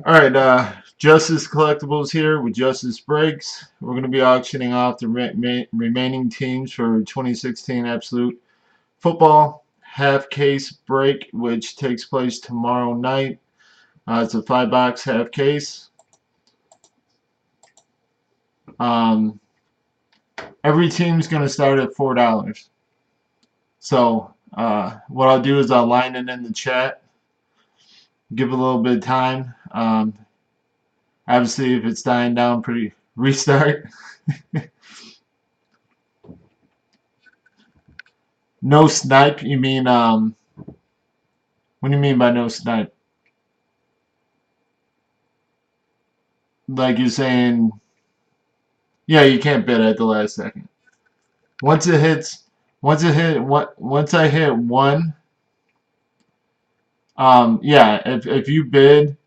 Alright, Justice Collectibles here with Justice Breaks. We're going to be auctioning off the remaining teams for 2016 Absolute Football half case break, which takes place tomorrow night. It's a 5-box half case. Um, every team's going to start at $4. So, what I'll do is I'll line it in the chat, give it a little bit of time. Obviously, if it's dying down, pretty restart. No snipe? You mean, what do you mean by no snipe? Like you're saying, yeah, you can't bid at the last second. Once it hits, once I hit one, yeah, if you bid,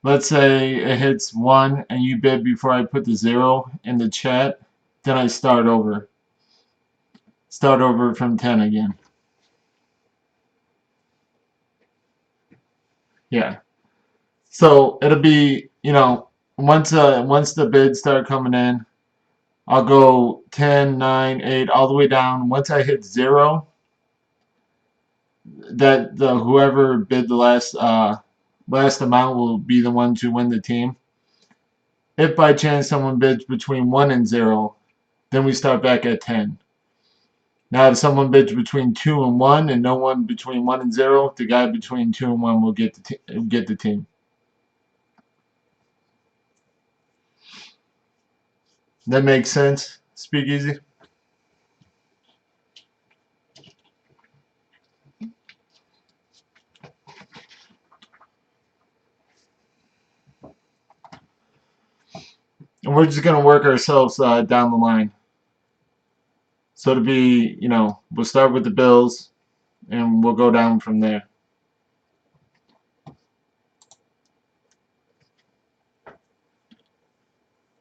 let's say it hits one and you bid before I put the 0 in the chat, then I start over. Start over from 10 again. Yeah. So it'll be, once the bids start coming in, I'll go 10, 9, 8, all the way down. Once I hit 0, that the whoever bid the last amount will be the one to win the team. If by chance someone bids between 1 and 0, then we start back at 10. Now if someone bids between 2 and 1 and no one between 1 and 0, the guy between 2 and 1 will get the team. That makes sense? Speak easy. And we're just going to work ourselves down the line. So to be, we'll start with the Bills and we'll go down from there.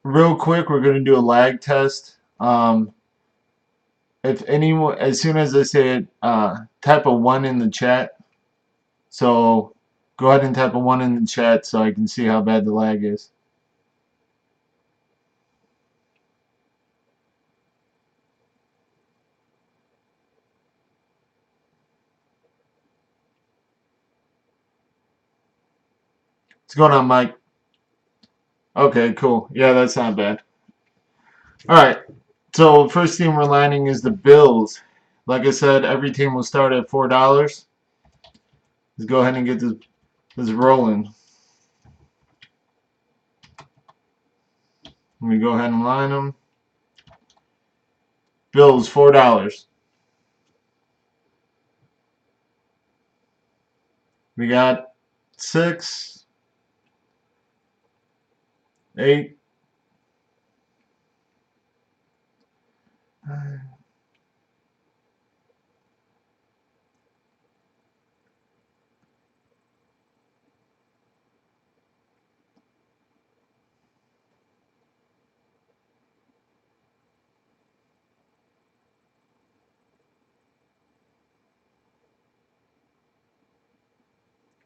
Real quick, we're going to do a lag test. If anyone, as soon as I say it, type a 1 in the chat. So go ahead and type a 1 in the chat so I can see how bad the lag is. What's going on, Mike? Okay, cool. Yeah, that's not bad. Alright, so first team we're landing is the Bills. Like I said, every team will start at $4. Let's go ahead and get this rolling. Let me go ahead and line them. Bills, $4. We got 6, 8, 9.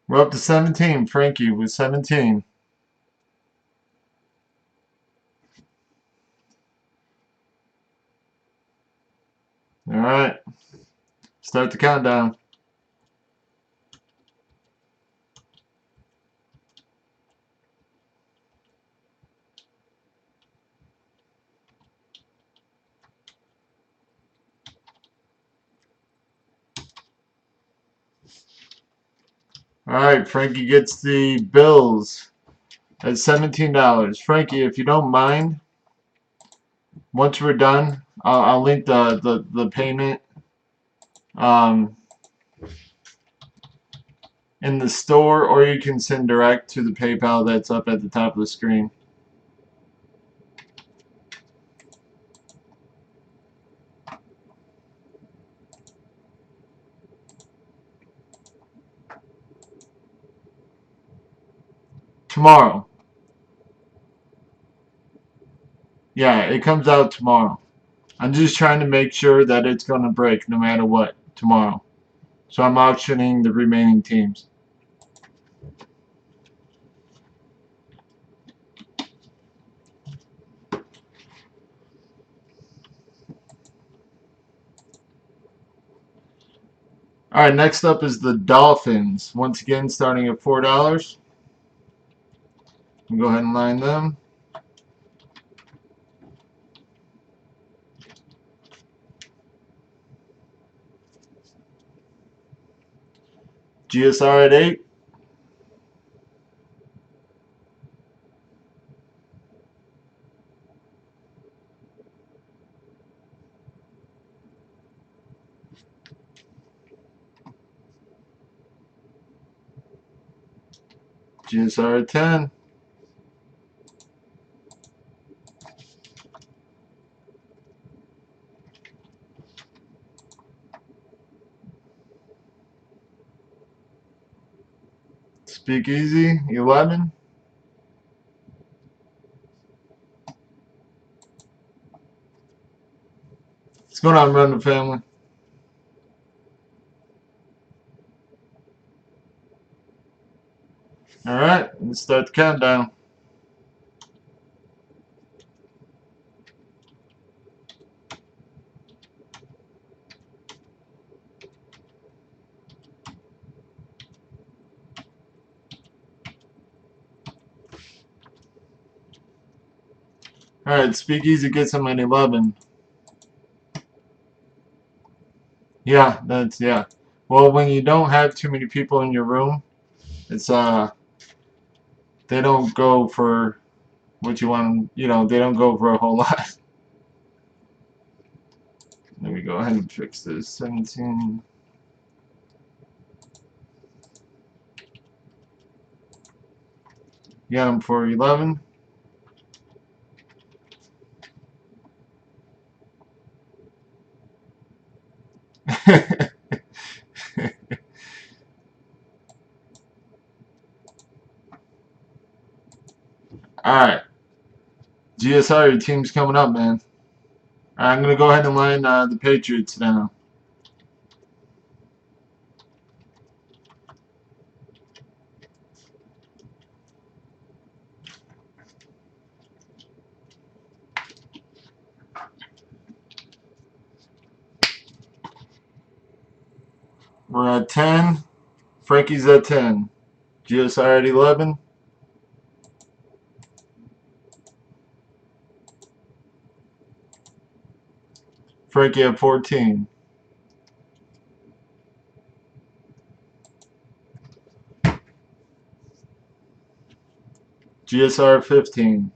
We're up to 17. Frankie with 17. Alright. Start the countdown. Alright, Frankie gets the Bills at $17. Frankie, if you don't mind, once we're done, I'll link the payment in the store, or you can send direct to the PayPal that's up at the top of the screen. Tomorrow. Yeah, it comes out tomorrow. I'm just trying to make sure that it's going to break no matter what tomorrow. So I'm auctioning the remaining teams. Alright, next up is the Dolphins. Once again, starting at $4. We'll go ahead and line them. GSR at 8. GSR at 10. Speakeasy, 11. What's going on, Run the Family? Alright, let's start the countdown. Alright, Speakeasy gets him at 11. Yeah, yeah. Well, when you don't have too many people in your room, it's they don't go for what you want, they don't go for a whole lot. Let me go ahead and fix this. 17. Got him for 11. Alright. GSR, your team's coming up, man. I'm going to go ahead and line the Patriots now. We're at 10. Frankie's at 10. GSR at 11. Frankie at 14. GSR at 15.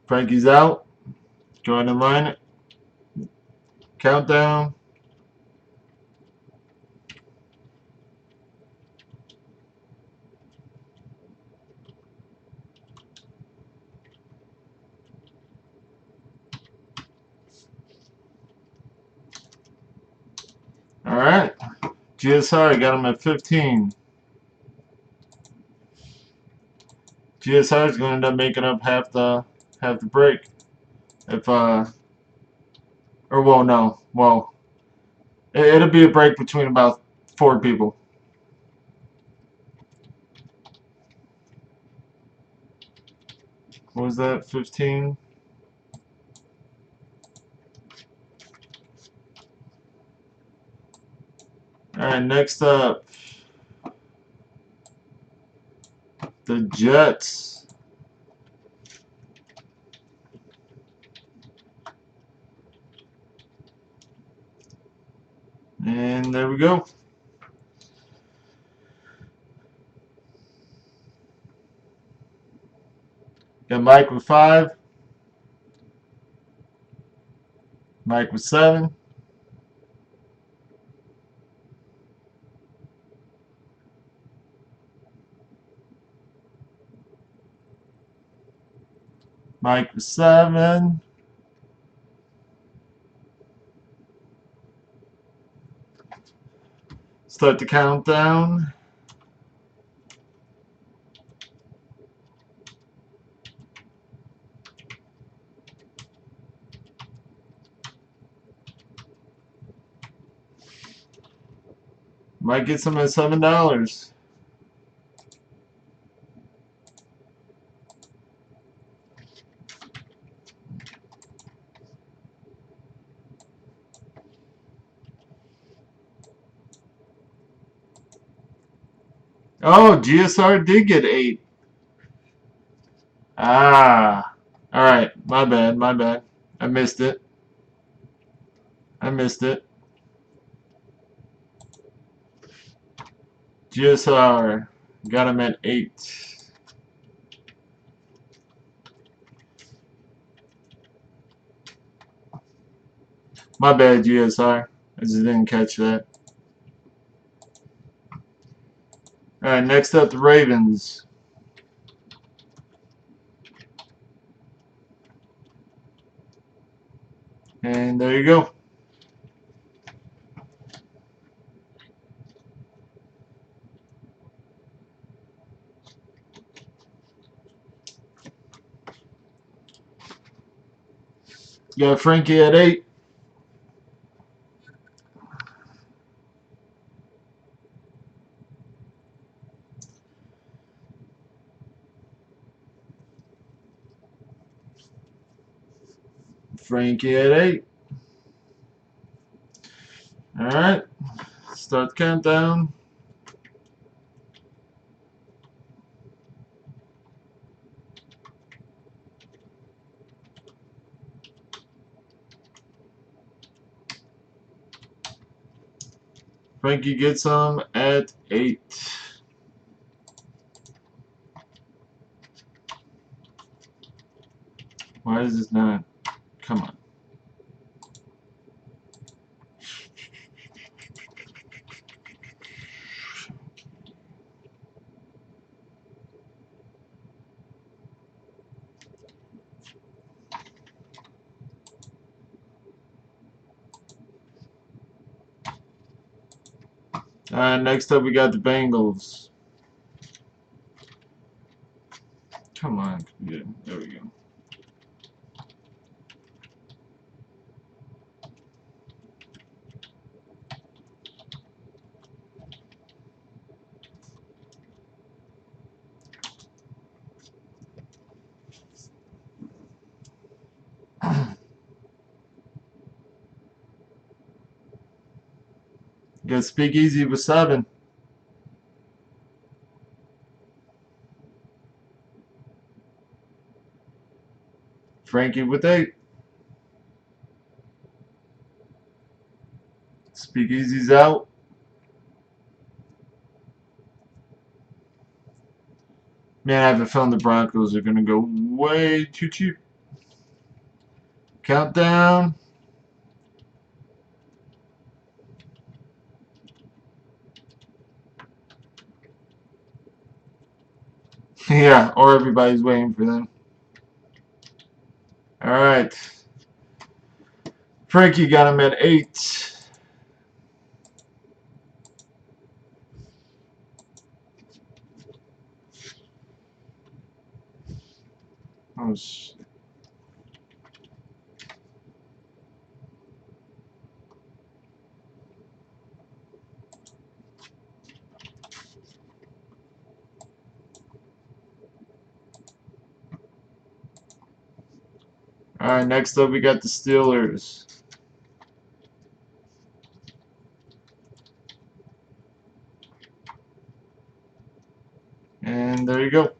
Frankie's out. Go ahead and line it. Countdown. Alright. GSR got him at 15. GSR is going to end up making up half the break. If or well, no, well, it'll be a break between about 4 people. What was that? 15. All right, next up, the Jets. And there we go. Got Mike with 5. Mike with 7. Mike with 7. Start the countdown. Mike gets him at $7. Oh, GSR did get 8. Ah. Alright, my bad, my bad. I missed it. I missed it. GSR got him at 8. My bad, GSR. I just didn't catch that. Alright, next up, the Ravens. And there you go. Got Frankie at 8. Frankie at 8. Alright. Start the countdown. Frankie gets them at 8. Why is this not? Come on. Next up we got the Bengals. Come on, good. There we go. Got Speakeasy with 7. Frankie with 8. Speakeasy's out. Man, I have a feeling the Broncos are going to go way too cheap. Countdown. Yeah, or everybody's waiting for them. Alright. Frankie got him at 8. Oh, shit. Alright, next up we got the Steelers. And there you go.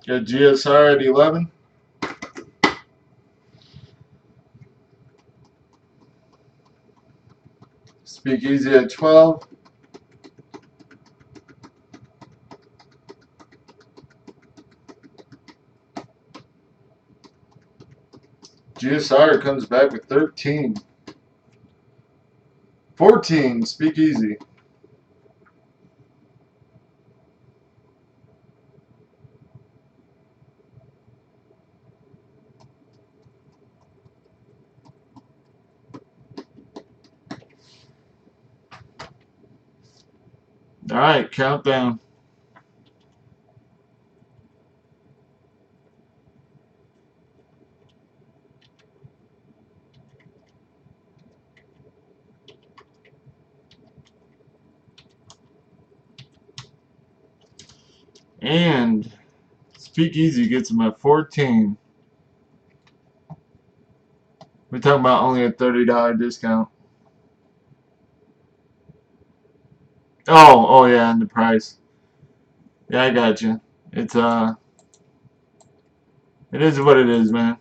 Got GSR at 11. Speakeasy at 12. GSR comes back with 13. 14. Speakeasy. Alright, countdown. And Speakeasy gets him at 14. We're talking about only a $30 discount. Oh yeah, and the price. Yeah, I got you. It's it is what it is, man.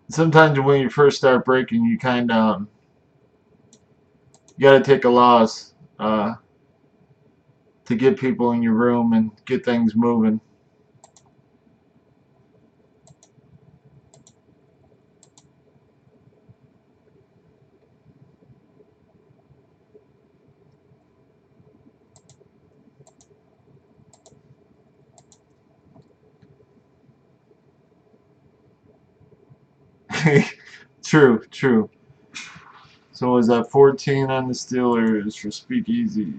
Sometimes when you first start breaking, you kind of you gotta take a loss to get people in your room and get things moving. True, true. So was that 14 on the Steelers for Speakeasy?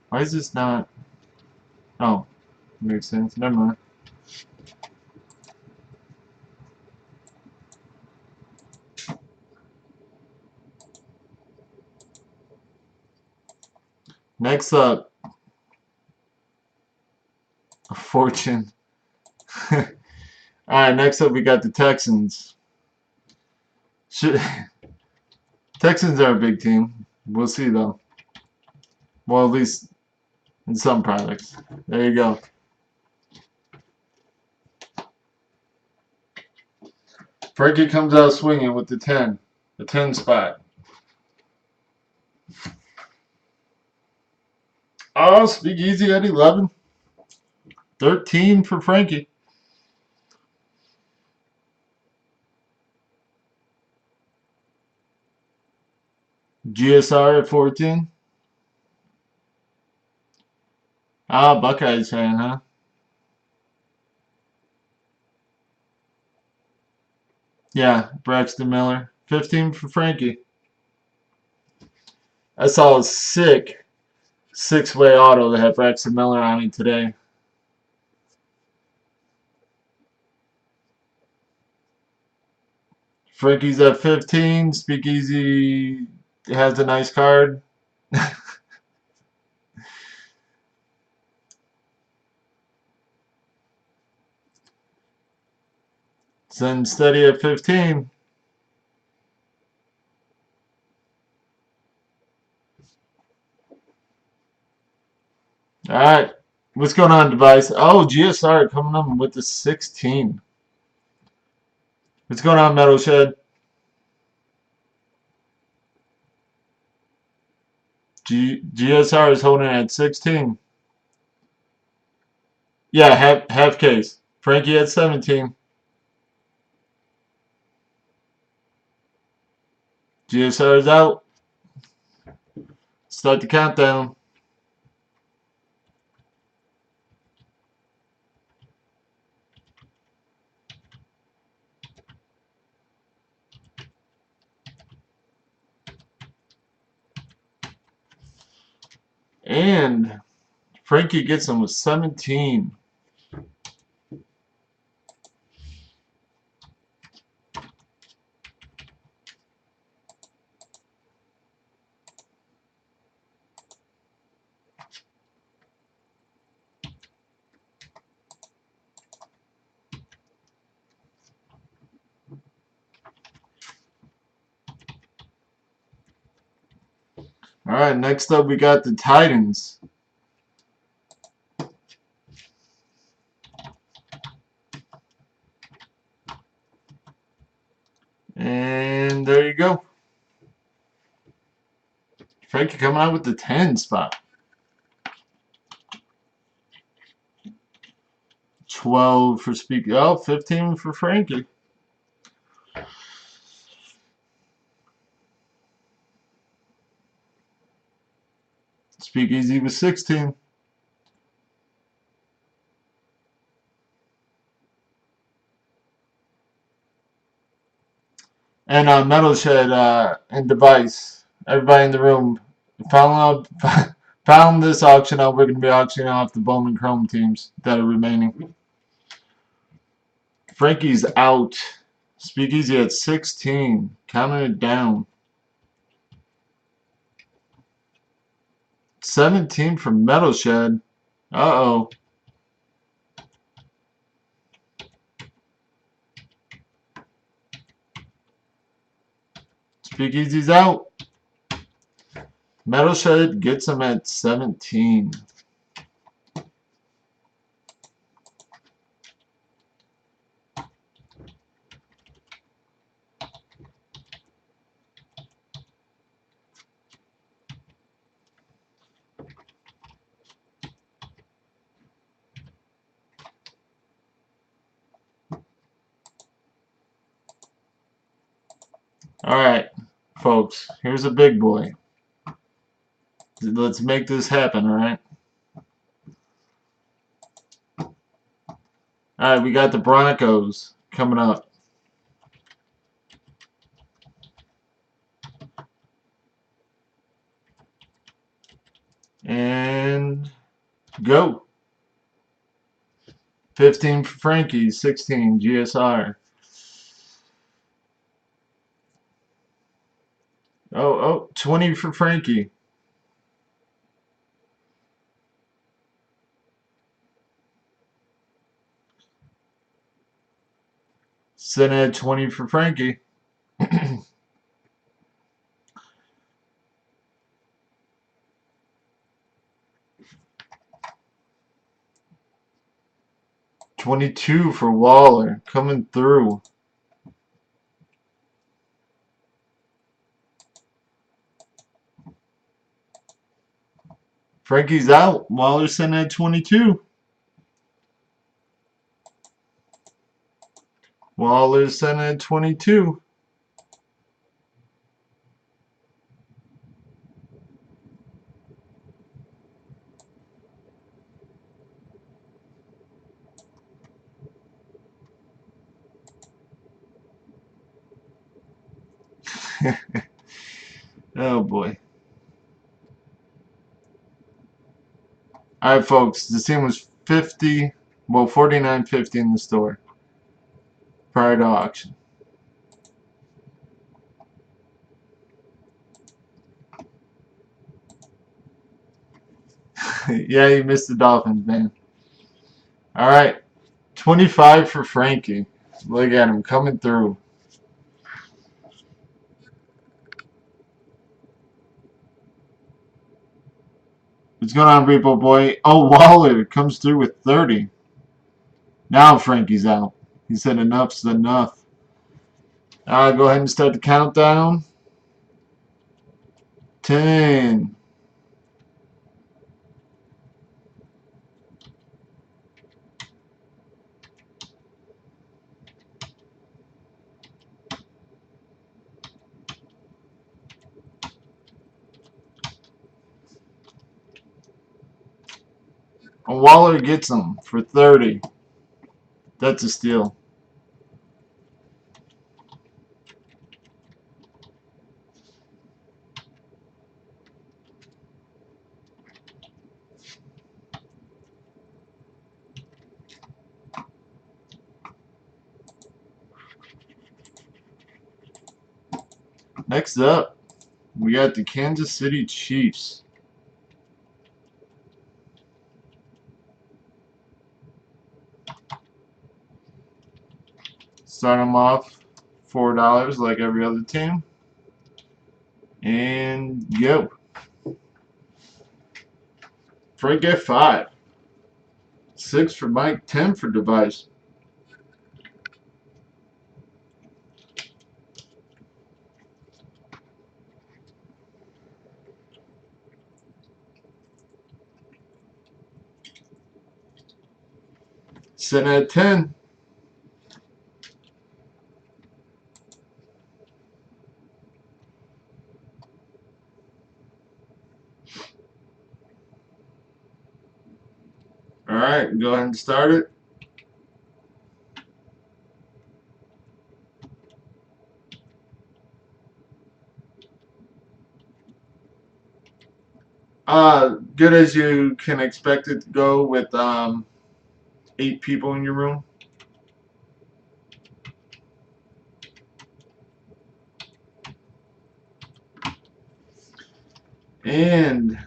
Why is this not? Oh, makes sense. Never mind. Next up, a fortune. Alright, next up we got the Texans. Texans are a big team. We'll see though. Well, at least in some products. There you go. Frankie comes out swinging with the 10. The 10 spot. Oh, Speakeasy at 11. 13 for Frankie. GSR at 14. Ah, Buckeyes fan, huh? Yeah, Braxton Miller. 15 for Frankie. I saw a sick six-way auto that had Braxton Miller on it today. Frankie's at 15. Speakeasy has a nice card. Send Steady at 15. Alright. What's going on, device? Oh, GSR coming up with the 16. What's going on, Metal Shed? GSR is holding at 16. Yeah, half case. Frankie at 17. GSR is out. Start the countdown. And Frankie gets him with 17. Alright, next up we got the Titans. And there you go. Frankie coming out with the 10 spot. 12 for Speaky. Oh, 15 for Frankie. Speakeasy was 16. And Metal Shed and Device, everybody in the room, found this auction out. We're going to be auctioning off the Bowman Chrome teams that are remaining. Frankie's out. Speakeasy at 16. Counting it down. 17 for Metal Shed. Uh-oh. Speakeasy's out. Metal Shed gets him at 17. Alright, folks, here's a big boy. Let's make this happen, alright? Alright, we got the Broncos coming up. And go. 15 for Frankie, 16 GSR. Oh, 20 for Frankie. Sitting at 20 for Frankie. 22 for Waller, coming through. Frankie's out. Waller's sitting at 22. Waller's sitting at 22. Oh boy. Alright folks, the team was 50, well 49.50 in the store prior to auction. Yeah, you missed the Dolphins, man. Alright, 25 for Frankie. Look at him coming through. What's going on, Repo Boy? Oh, Waller comes through with 30. Now Frankie's out. He said enough's enough. Go ahead and start the countdown. 10. And Waller gets him for 30. That's a steal. Next up, we got the Kansas City Chiefs. Start them off $4 like every other team. And go. Frank get 5. 6 for Mike, 10 for Device. Sitting at 10. Alright, go ahead and start it. Good as you can expect it to go with 8 people in your room. And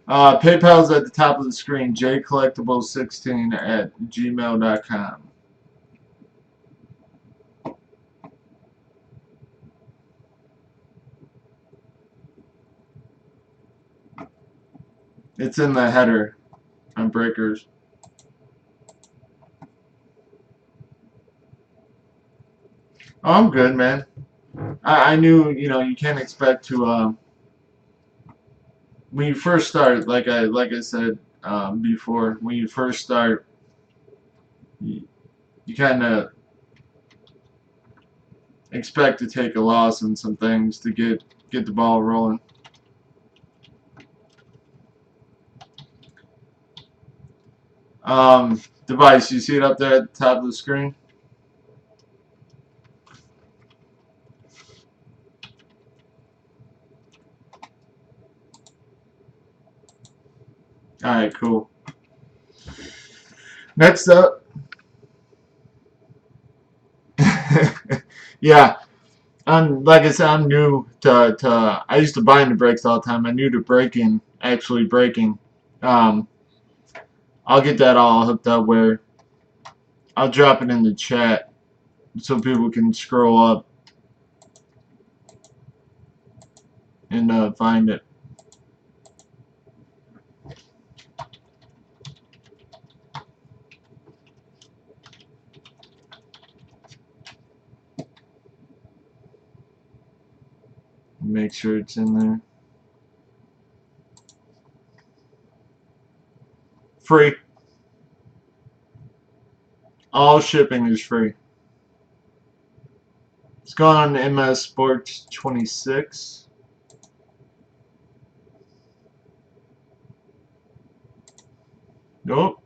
PayPal's at the top of the screen, jcollectibles16@gmail.com. It's in the header on breakers. Oh, I'm good, man. I knew, you know, you can't expect to when you first start, like I said before, when you first start, you kind of expect to take a loss in some things to get the ball rolling. Device, you see it up there at the top of the screen? Alright, cool. Next up, yeah, like I said, I'm new to I used to bind the brakes all the time. I'm new to braking, actually braking. Um, I'll get that all hooked up where I'll drop it in the chat so people can scroll up and find it. Make sure it's in there. Free. All shipping is free. It's going on to MS Sports 26. Nope.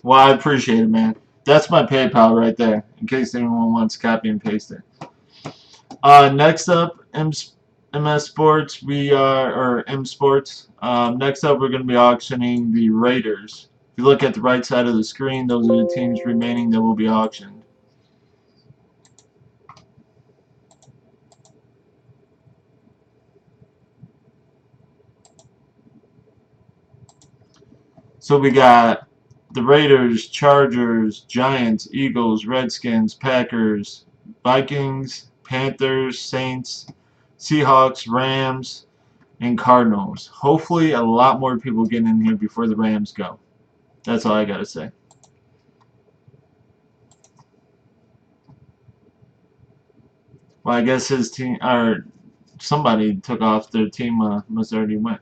Well, I appreciate it, man. That's my PayPal right there, in case anyone wants to copy and paste it. Next up, MS Sports, or M Sports. Next up, we're going to be auctioning the Raiders. If you look at the right side of the screen, those are the teams remaining that will be auctioned. So we got the Raiders, Chargers, Giants, Eagles, Redskins, Packers, Vikings, Panthers, Saints, Seahawks, Rams, and Cardinals. Hopefully a lot more people get in here before the Rams go. That's all I gotta say. Well, I guess his team, or somebody took off. Their team must already went.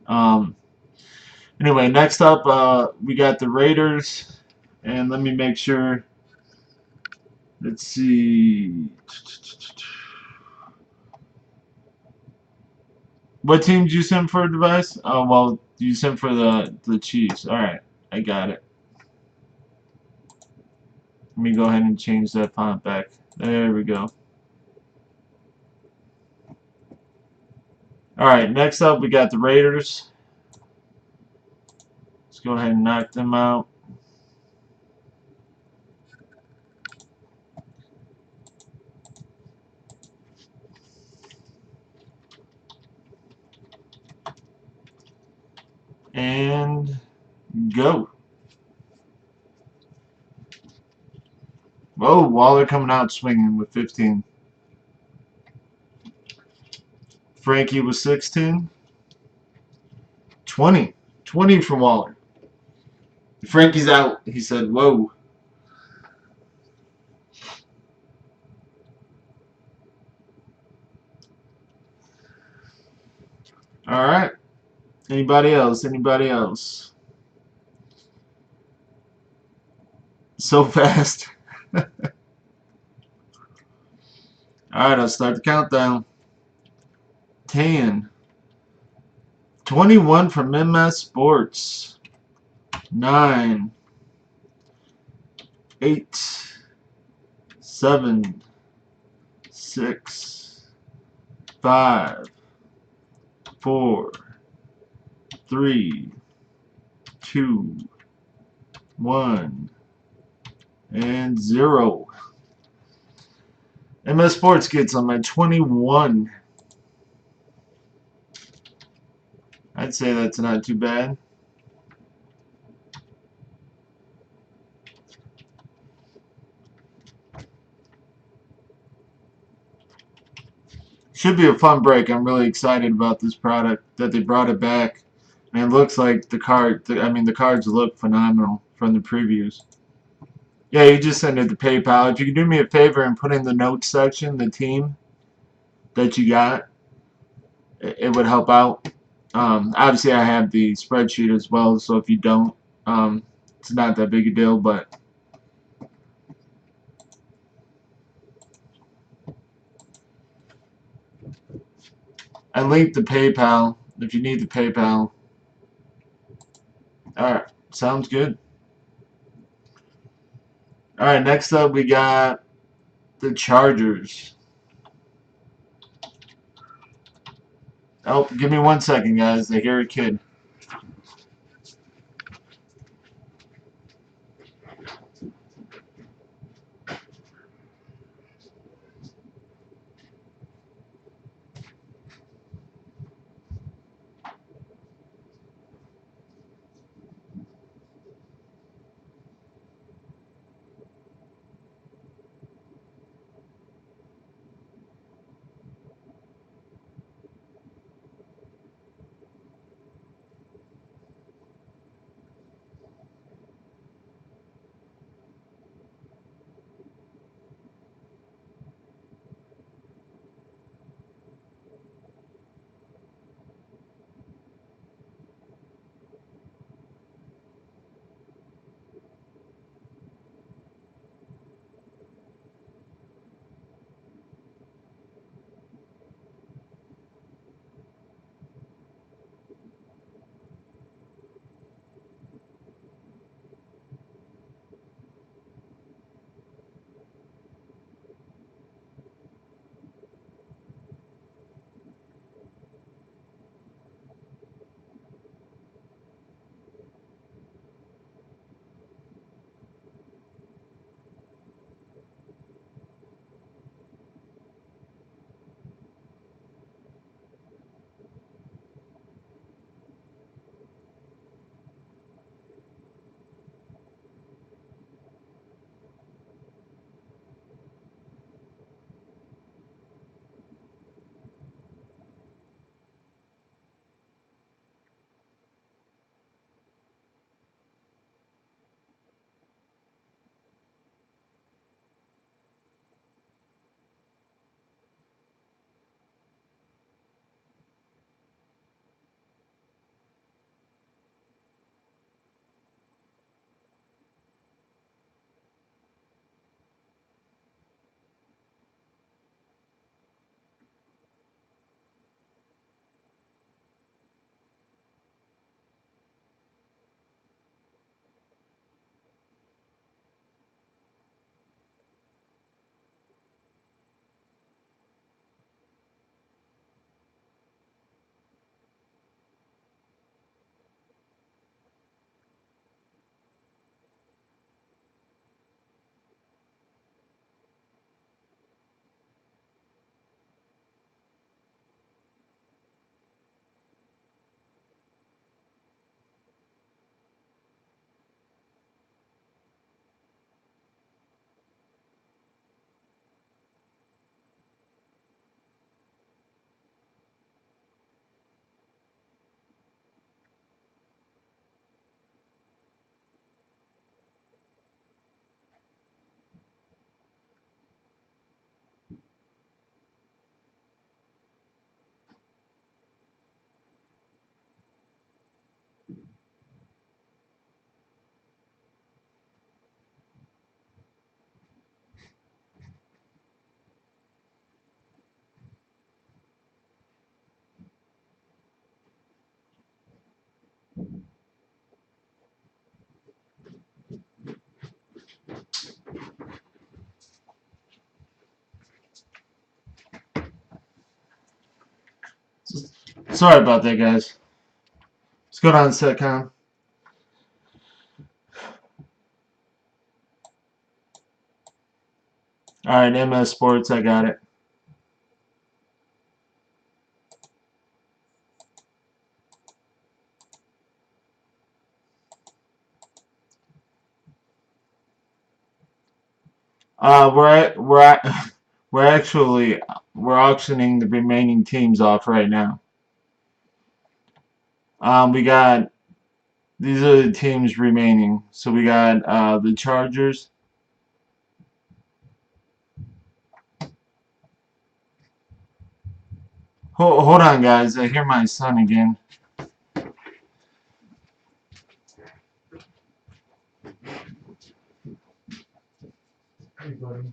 Um, anyway, next up, we got the Raiders. And let me make sure. Let's see. What team did you send for a device? Oh, well, you sent for the Chiefs. Alright, I got it. Let me go ahead and change that font back. There we go. Alright, next up we got the Raiders. Let's go ahead and knock them out. And go. Whoa, Waller coming out swinging with 15. Frankie was 16. 20. 20 from Waller. Frankie's out. He said, whoa. Alright. Anybody else? Anybody else? So fast. Alright, I'll start the countdown. 10. 21 from MS Sports. 9. 8. 7. 6. 5. 4. 3. 2. 1. And 0. MS Sports gets them at 21. I'd say that's not too bad. Should be a fun break. I'm really excited about this product that they brought it back. And it looks like the cards look phenomenal from the previews. Yeah, you just send it to PayPal. If you could do me a favor and put in the notes section the team that you got, it would help out. Obviously, I have the spreadsheet as well, so if you don't, it's not that big a deal, but I linked the PayPal if you need the PayPal. Alright, sounds good. Alright, next up we got the Chargers. Oh, give me 1 second, guys. I hear a kid. Sorry about that, guys. Let's go down to SETCOM. Alright, MS Sports, I got it. We're actually we're auctioning the remaining teams off right now. We got these are the teams remaining. So we got the Chargers. Hold on, guys. I hear my son again. Hey, buddy.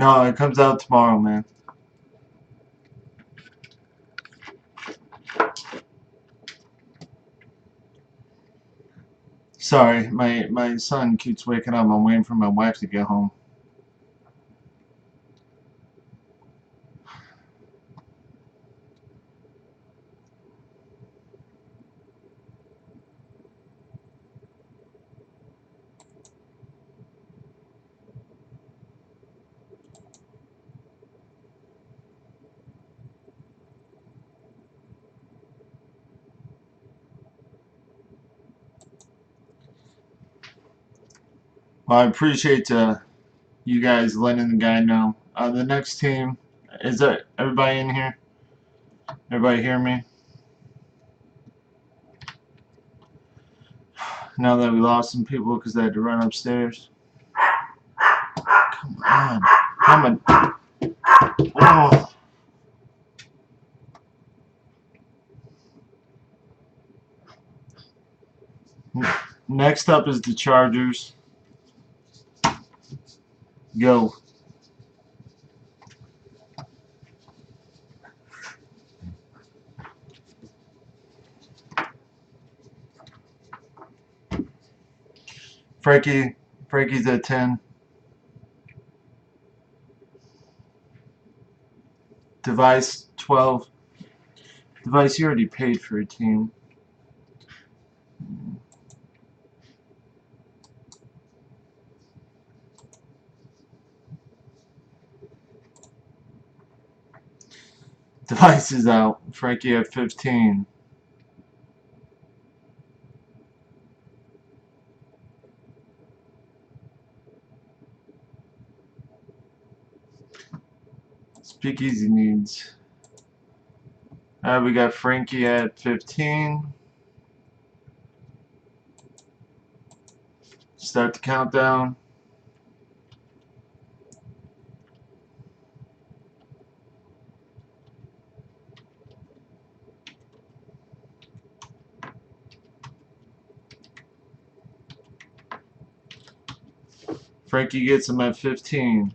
No, it comes out tomorrow, man. Sorry, my son keeps waking up. I'm waiting for my wife to get home. Well, I appreciate you guys letting the guy know. The next team, is that everybody in here? Everybody hear me? Now that we lost some people because they had to run upstairs. Come on. Come on. Oh. Next up is the Chargers. Go. Frankie's at 10. Device 12. Device, you already paid for a team. Device is out. Frankie at 15. Speakeasy needs. Alright, we got Frankie at 15. Start the countdown. Frankie gets him at 15.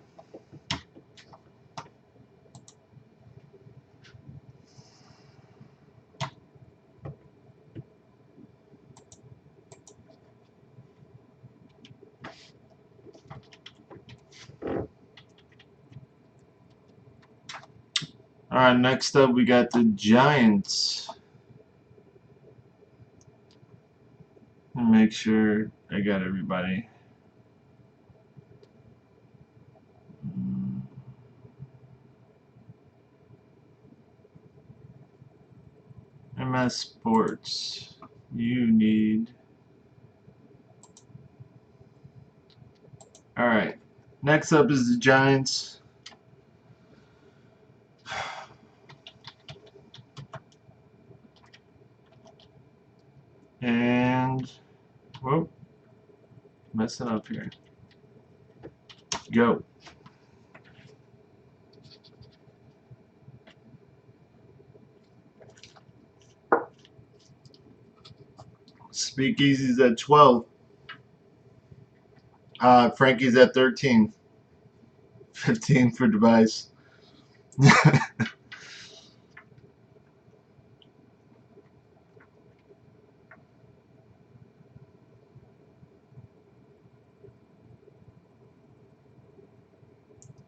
Alright, next up we got the Giants. Let me make sure I got everybody. MS Sports. You need. Alright. Next up is the Giants. And. Whoa. Messing up here. Go. Speakeasy's at 12. Frankie's at 13. 15 for Device.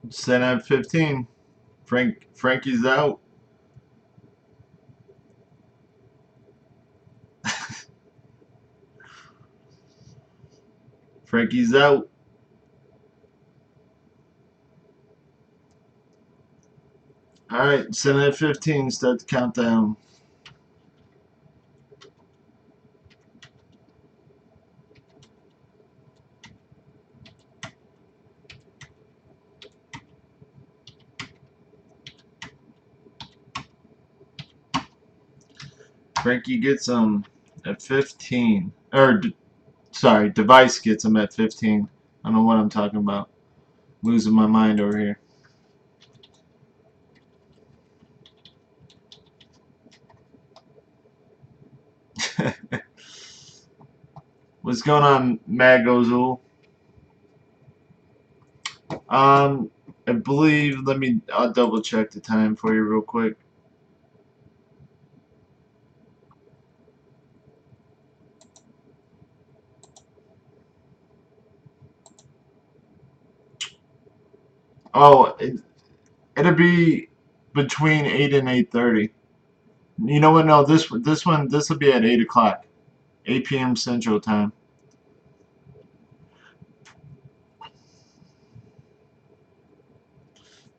Sen at 15. Frankie's out. Frankie's out. Alright, Sen at 15. Start the countdown. Frankie gets him at 15. Sorry, Device gets him at 15. I don't know what I'm talking about. Losing my mind over here. What's going on, Mag Ozul? I believe, I'll double check the time for you real quick. Oh, it'll be between 8 and 8:30. You know what? No, this will be at 8 o'clock, 8 p.m. Central Time.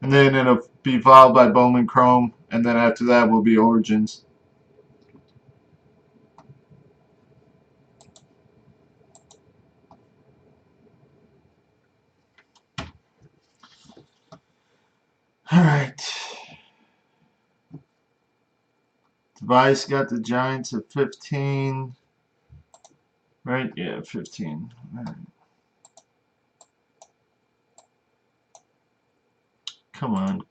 And then it'll be followed by Bowman Chrome, and then after that will be Origins. Alright. Device got the Giants at 15. Right? Yeah, 15. Right. Come on.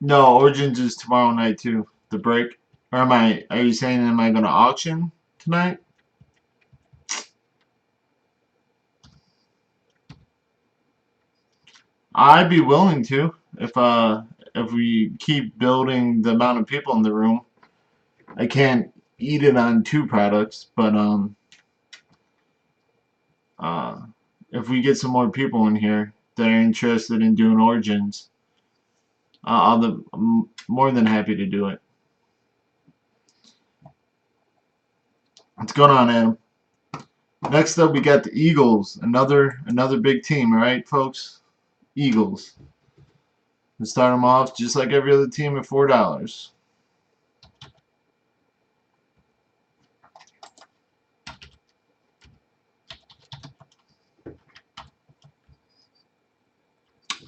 No, Origins is tomorrow night too. The break. Or are you saying am I gonna auction tonight? I'd be willing to if we keep building the amount of people in the room. I can't eat it on 2 products, but uh if we get some more people in here that are interested in doing Origins, I'm more than happy to do it. What's going on, Adam? Next up, we got the Eagles, another big team, all right, folks? Eagles. Let's start them off just like every other team at $4.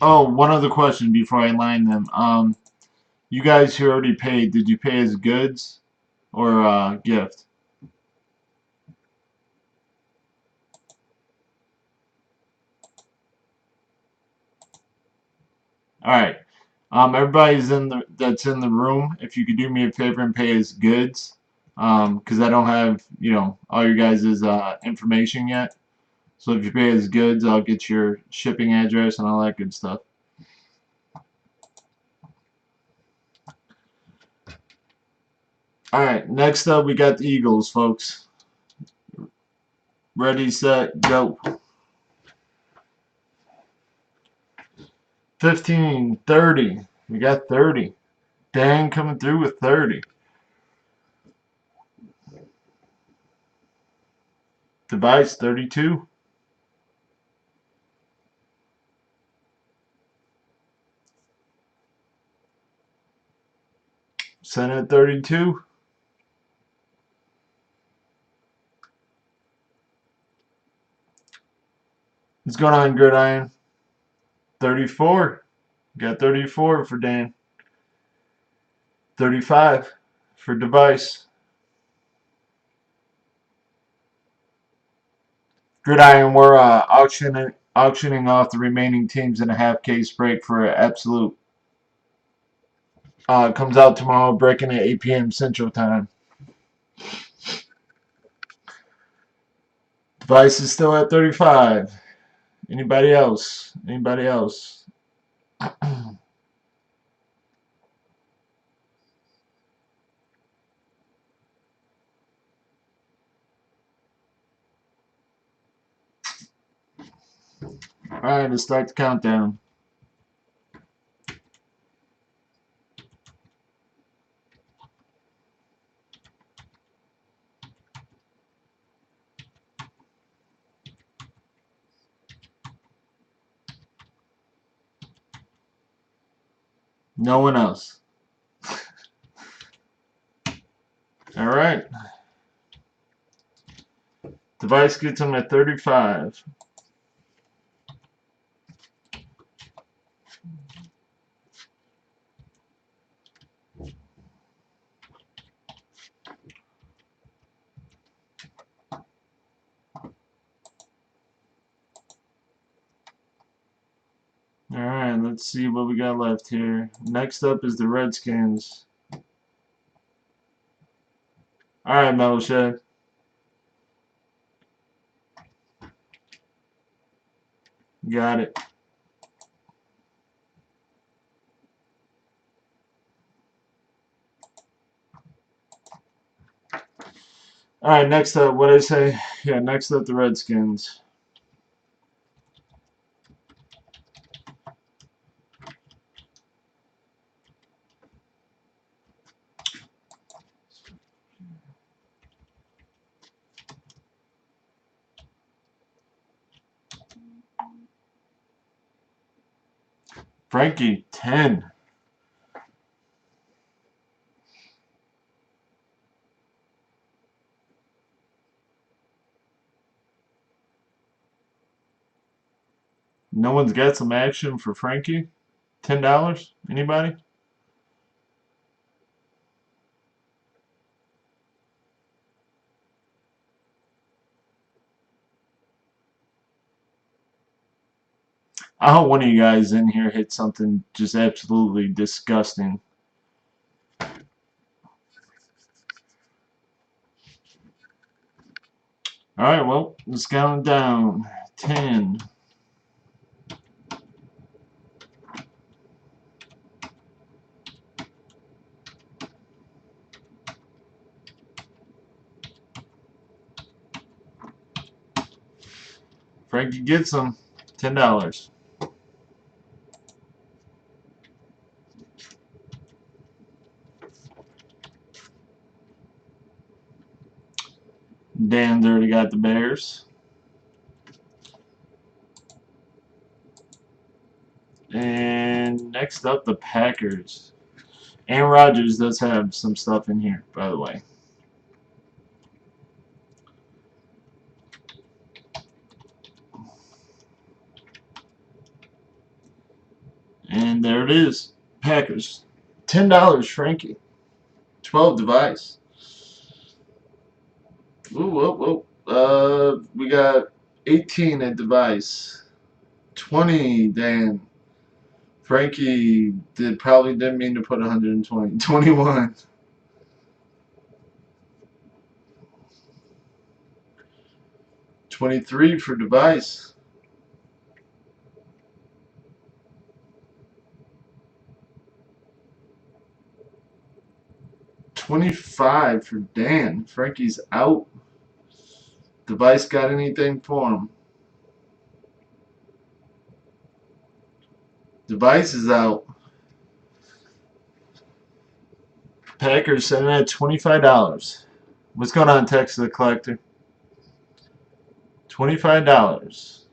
Oh, one other question before I line them. You guys who already paid, did you pay as goods or gift? All right. Everybody's that's in the room. If you could do me a favor and pay as goods, because I don't have all your guys' information yet. So if you pay as goods, I'll get your shipping address and all that good stuff. All right. Next up, we got the Eagles, folks. Ready, set, go. 15, 30. We got 30. Dan coming through with 30. Device 32. Senate 32. What's going on, Gridiron? 34. Got 34 for Dan. 35 for Device. Gridiron, we're auctioning off the remaining teams in a half case break for an absolute. Comes out tomorrow, breaking at 8 p.m. Central Time. Device is still at 35. Anybody else? Anybody else? Alright, let's start the countdown. No one else. Alright. Device gets him at 35. Alright, let's see what we got left here. Next up is the Redskins. Alright, Metal Shed. Got it. All right, next up, what did I say? Yeah, next up, the Redskins. Frankie, 10. No one's got some action for Frankie? $10? Anybody? I hope one of you guys in here hit something just absolutely disgusting. Alright, well, let's count it down. 10. Frankie gets them. $10. Dan's already got the Bears. And next up, the Packers. Aaron Rodgers does have some stuff in here, by the way. And there it is. Packers. $10, Frankie. 12 device. Ooh, whoa, whoa. We got 18 at device. 20, Dan. Frankie probably didn't mean to put 120. 21. 23 for device. 25 for Dan. Frankie's out. Device got anything for him? Device is out. Packers sitting at $25. What's going on, Texas the Collector? $25.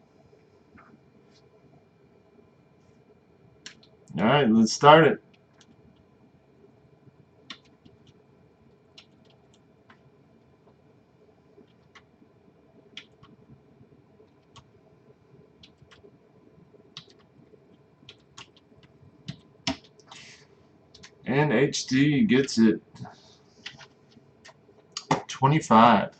All right, let's start it. And HD gets it. 25.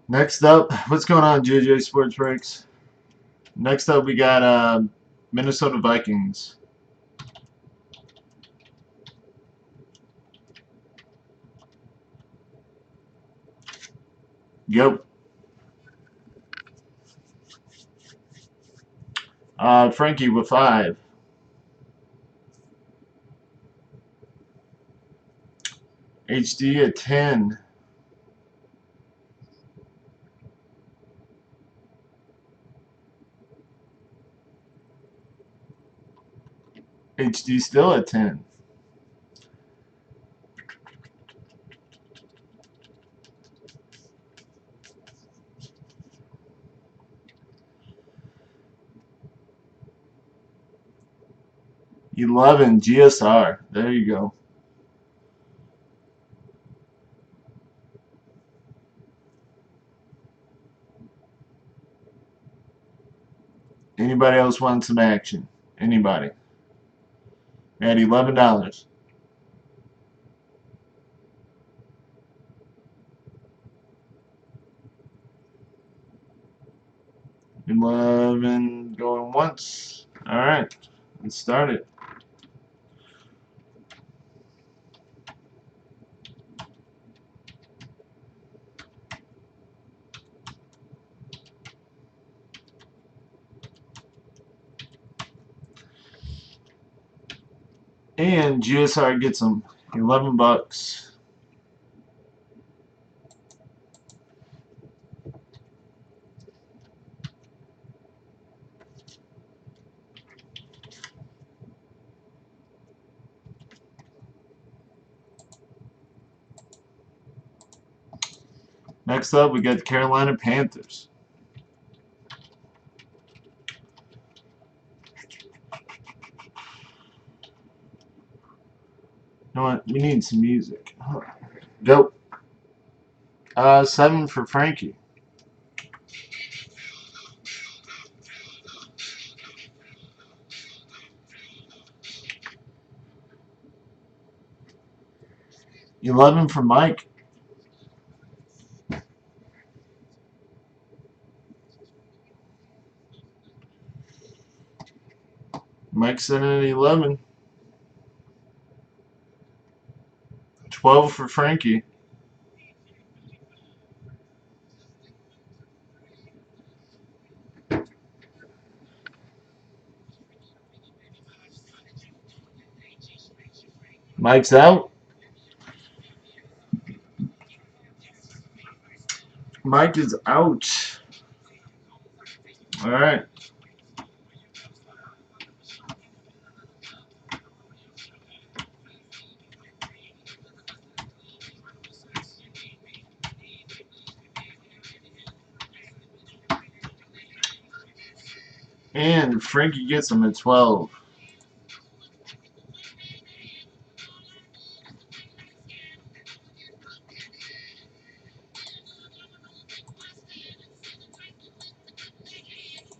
Next up, what's going on, JJ Sports Breaks? Next up, we got Minnesota Vikings. Yep. Frankie with 5. HD at 10. HD still at 10. $11 GSR. There you go. Anybody else want some action? Anybody? At $11. 11 going once. Alright, let's start it. And GSR gets them $11. Next up, we got the Carolina Panthers. You know what? We need some music. Go. 7 for Frankie. $11 for Mike. Mike's in at 11. 12 for Frankie. Mike's out. Mike is out. Alright. And Frankie gets him at 12.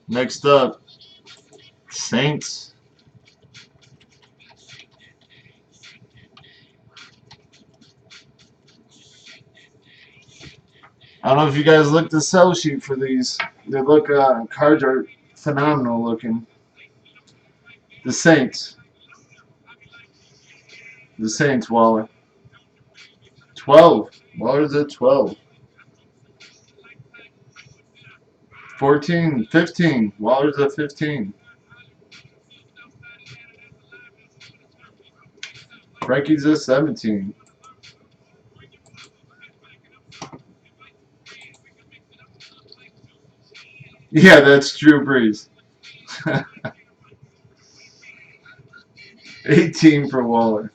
Next up, Saints. I don't know if you guys looked the sell sheet for these. They look, cards are phenomenal looking. The Saints. The Saints, Waller. 12. Waller's at 12. 14, 15. Waller's at 15. Frankie's at 17. Yeah, that's Drew Brees. 18 for Waller.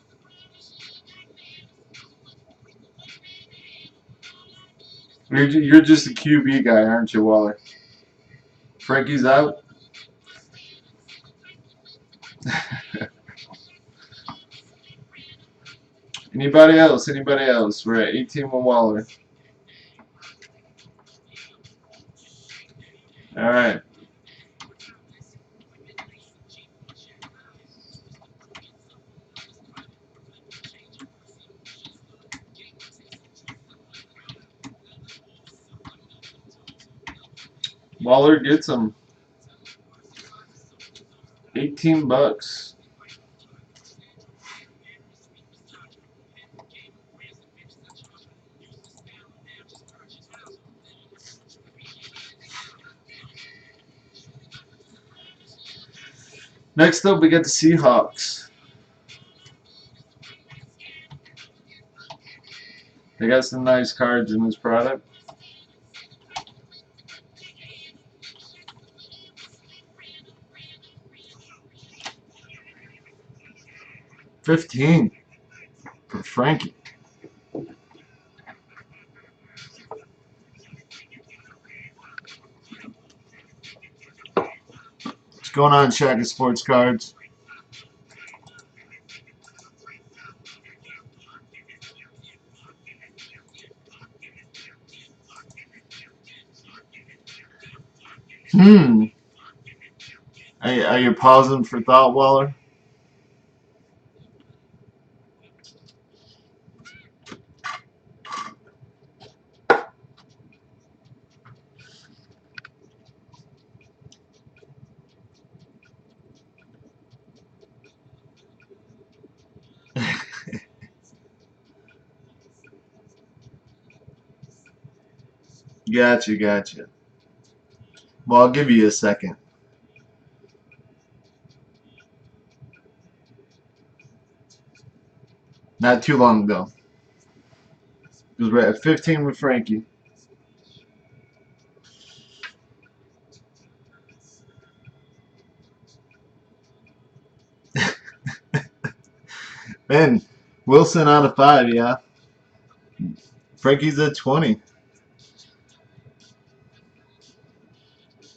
You're just a QB guy, aren't you, Waller? Frankie's out. Anybody else? Anybody else? We're at 18 with Waller. All right. Waller gets him. $18. Next up, we got the Seahawks. They got some nice cards in this product. 15 for Frankie. What's going on, Shaka Sports Cards? Are you pausing for thought, Waller? Gotcha, gotcha. Well, I'll give you a second. Not too long ago. Because we're at 15 with Frankie. Man, Wilson out of 5, yeah. Frankie's at 20.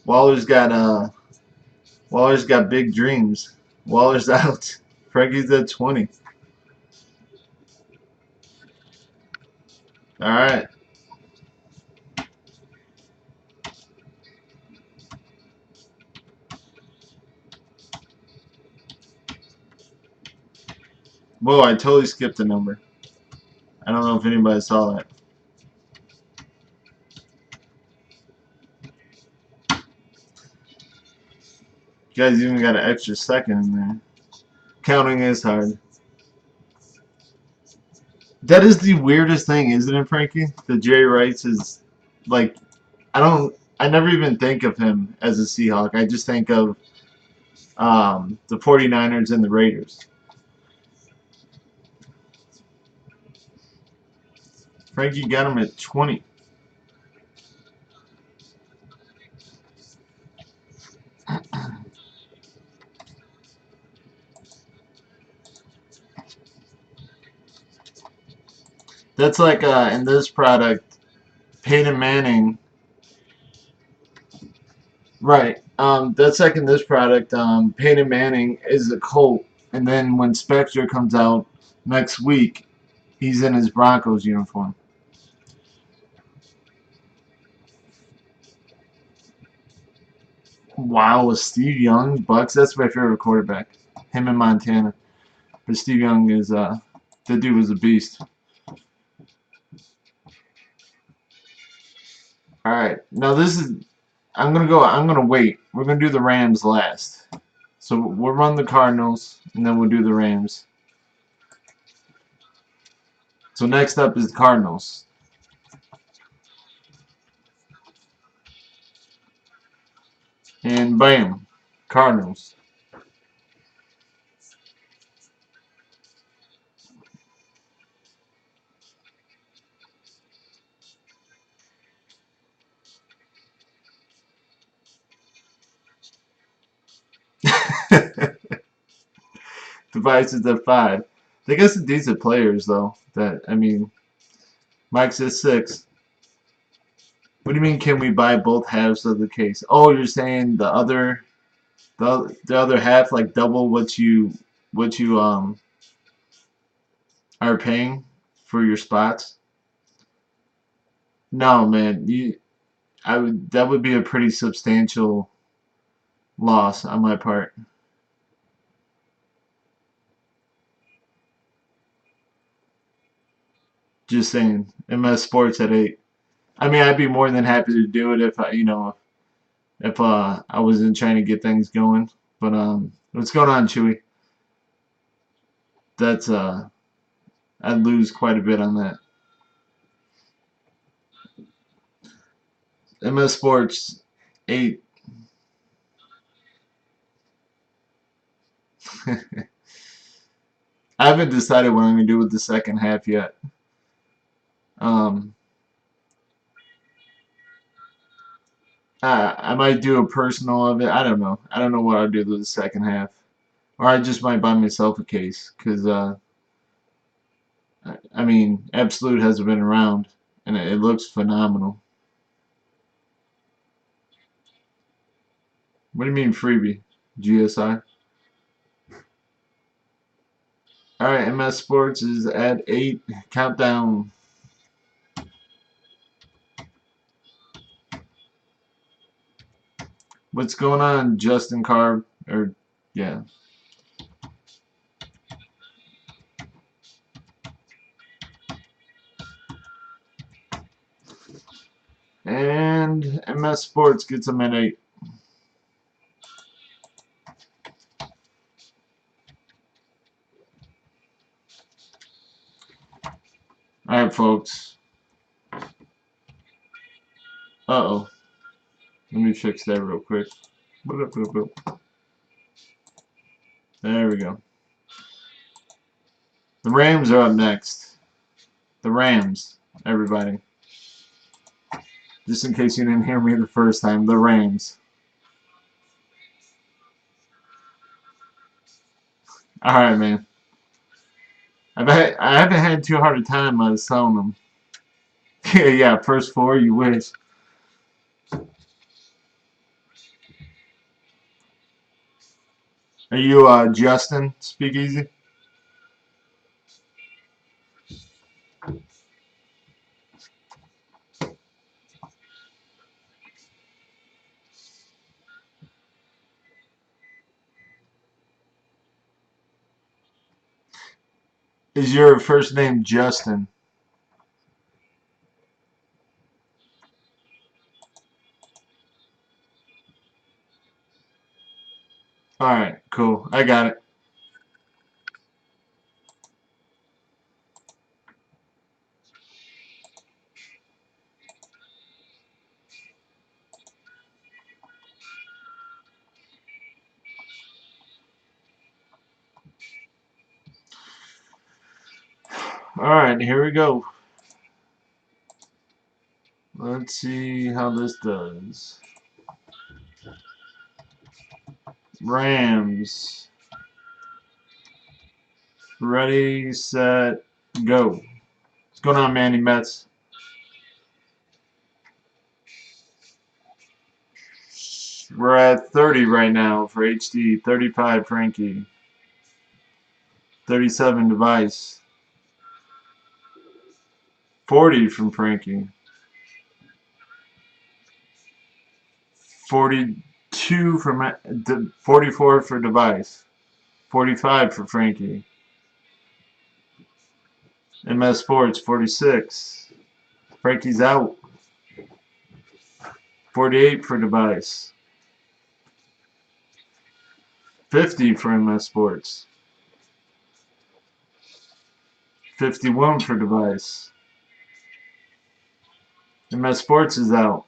Waller's got Waller's got big dreams. Waller's out. Frankie's at 20. All right. Whoa, I totally skipped a number. I don't know if anybody saw that. You guys even got an extra second in there. Counting is hard. That is the weirdest thing, isn't it, Frankie? That Jerry Rice is like, I never even think of him as a Seahawk. I just think of the 49ers and the Raiders. Frankie got him at 20. That's like in this product, Peyton Manning. Right. That's like in this product, Peyton Manning is a Colt, and then when Spectre comes out next week, he's in his Broncos uniform. Wow, with Steve Young, Bucks. That's my favorite quarterback. Him in Montana. But Steve Young is the dude was a beast. All right, now this is. I'm gonna wait. We're gonna do the Rams last. So we'll run the Cardinals, and then we'll do the Rams. So next up is the Cardinals. And bam, Cardinals. Devices at 5. They got some decent players though. That I mean, Mike's at 6. What do you mean? Can we buy both halves of the case? Oh, you're saying the other half, like double what you are paying for your spots? No, man. I would that would be a pretty substantial loss on my part. Just saying. MS Sports at 8. I mean, I'd be more than happy to do it if if I wasn't trying to get things going. But what's going on, Chewy? That's I'd lose quite a bit on that. MS Sports 8. I haven't decided what I'm gonna do with the second half yet. Um, I might do a personal of it. I don't know. I don't know what I'll do with the second half, or I just might buy myself a case because I mean, Absolute hasn't been around, and it looks phenomenal. What do you mean freebie? GSI? All right, MS Sports is at 8. Countdown. What's going on, Justin Carb? Or yeah. And MS Sports gets them at 8. All right, folks. Uh-oh. Let me fix that real quick. Boop, boop, boop, boop. There we go. The Rams are up next. The Rams, everybody. Just in case you didn't hear me the first time, the Rams. Alright, man. I haven't had too hard a time selling them. Yeah, first four, you wish. Are you Justin Speakeasy? Is your first name Justin? Alright, cool. I got it. Alright, here we go. Let's see how this does. Rams. Ready, set, go. What's going on, Manny Mets? We're at 30 right now for HD. 35 Frankie. 37 Device. 40 from Frankie. 42 from 44 for Device. 45 for Frankie. MS Sports 46. Frankie's out. 48 for Device. 50 for MS Sports. 51 for Device. MS Sports is out.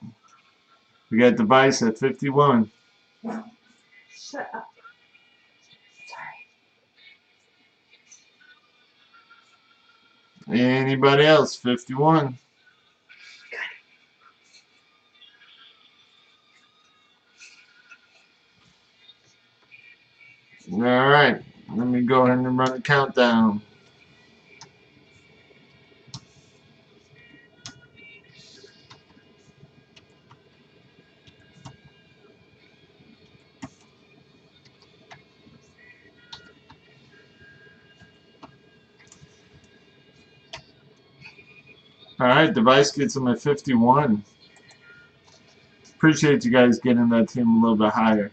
We got Device at 51. Shut up. Sorry. Anybody else? 51. Alright. Let me go ahead and run the countdown. Alright, Device gets him at 51. Appreciate you guys getting that team a little bit higher.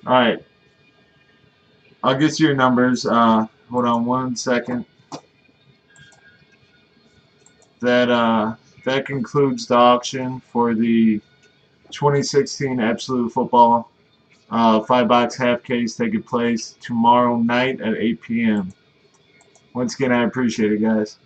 Alright. I'll get you your numbers. Hold on one second. That concludes the auction for the 2016 Absolute Football 5-box half case taking place tomorrow night at 8 p.m. Once again, I appreciate it, guys.